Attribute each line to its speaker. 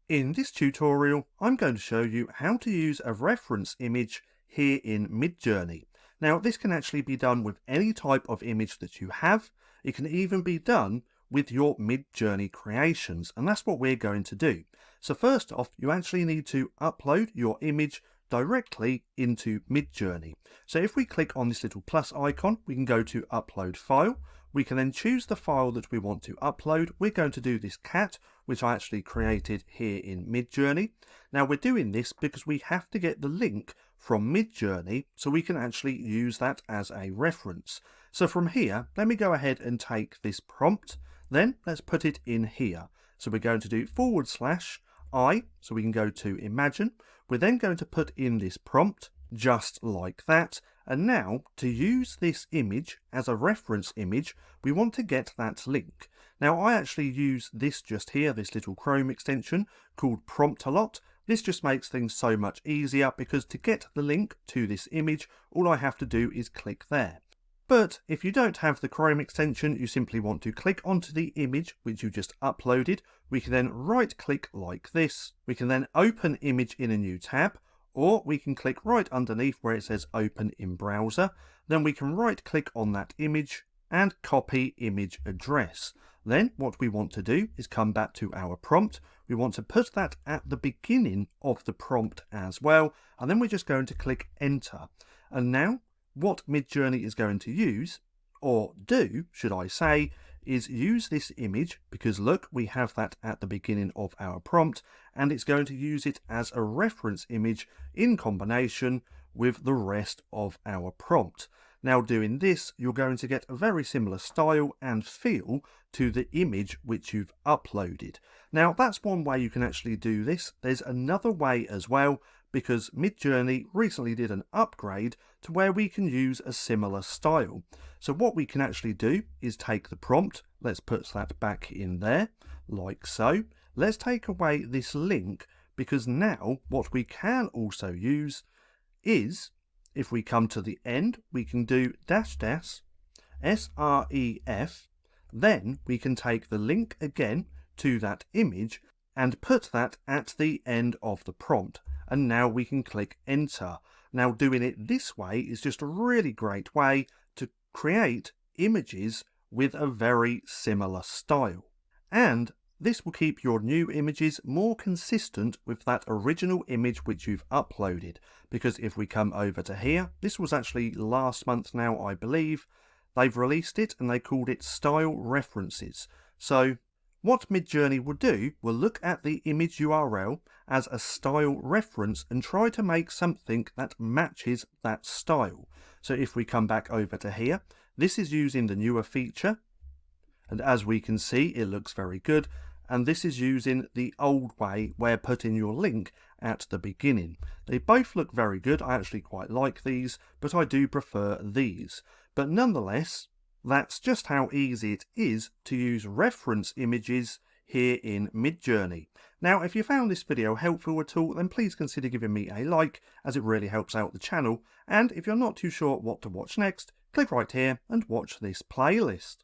Speaker 1: In this tutorial, I'm going to show you how to use a reference image here in Midjourney. Now, this can actually be done with any type of image that you have. It can even be done with your Midjourney creations, and that's what we're going to do. So first off, you actually need to upload your image directly into Midjourney. So if we click on this little plus icon, we can go to Upload File. We can then choose the file that we want to upload. We're going to do this cat, which I actually created here in Midjourney. Now we're doing this because we have to get the link from Midjourney so we can actually use that as a reference. So from here, let me go ahead and take this prompt. Then let's put it in here. So we're going to do /I, so we can go to Imagine. We're then going to put in this prompt, just like that. And now, to use this image as a reference image, we want to get that link. Now, I actually use this just here, this little Chrome extension called Prompt a lot. This just makes things so much easier because to get the link to this image, all I have to do is click there. But if you don't have the Chrome extension, you simply want to click onto the image which you just uploaded. We can then right click like this. We can then open image in a new tab, or we can click right underneath where it says open in browser. Then we can right click on that image and copy image address. Then what we want to do is come back to our prompt. We want to put that at the beginning of the prompt as well. And then we're just going to click enter. And now what Midjourney is going to use, or do, should I say, is use this image because look, we have that at the beginning of our prompt, and it's going to use it as a reference image in combination with the rest of our prompt. Now doing this, you're going to get a very similar style and feel to the image which you've uploaded. Now that's one way you can actually do this. There's another way as well, because Midjourney recently did an upgrade to where we can use a similar style. So what we can actually do is take the prompt, let's put that back in there, like so. Let's take away this link, because now what we can also use is, if we come to the end, we can do --sref, then we can take the link again to that image and put that at the end of the prompt. And now we can click enter. Now doing it this way is just a really great way to create images with a very similar style. And this will keep your new images more consistent with that original image which you've uploaded. Because if we come over to here, this was actually last month now, I believe, they've released it and they called it Style References. So what Midjourney will do will look at the image URL as a style reference and try to make something that matches that style. So if we come back over to here, this is using the newer feature, and as we can see it looks very good, and this is using the old way where putting your link at the beginning. They both look very good. I actually quite like these, but I do prefer these. But nonetheless, that's just how easy it is to use reference images here in Midjourney. Now, if you found this video helpful at all, then please consider giving me a like, as it really helps out the channel. And if you're not too sure what to watch next, click right here and watch this playlist.